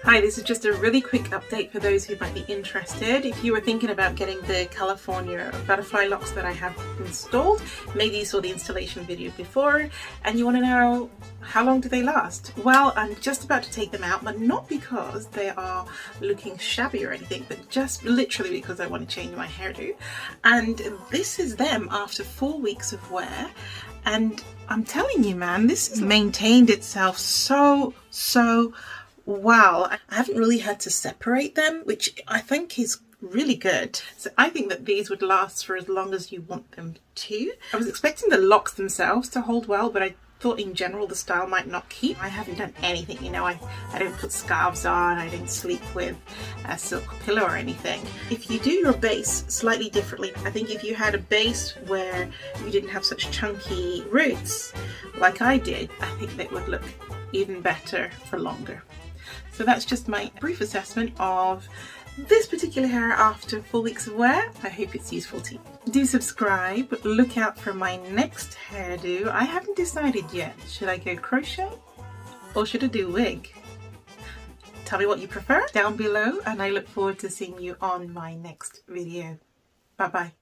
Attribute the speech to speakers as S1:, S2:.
S1: Hi, this is just a really quick update for those who might be interested. If you were thinking about getting the California butterfly locks that I have installed, maybe you saw the installation video before and you want to know how long do they last? Well, I'm just about to take them out, but not because they are looking shabby or anything, but just literally because I want to change my hairdo. And this is them after 4 weeks of wear. And I'm telling you, man, this has maintained itself so well. I haven't really had to separate them, which I think is really good. So I think that these would last for as long as you want them to. I was expecting the locks themselves to hold well, but I thought in general the style might not keep. I haven't done anything, you know, I don't put scarves on, I don't sleep with a silk pillow or anything. If you do your base slightly differently, I think if you had a base where you didn't have such chunky roots like I did, I think that would look even better for longer. So that's just my brief assessment of this particular hair after 4 weeks of wear. I hope it's useful to you. Do subscribe, look out for my next hairdo. I haven't decided yet. Should I go crochet or should I do wig? Tell me what you prefer down below and I look forward to seeing you on my next video. Bye bye.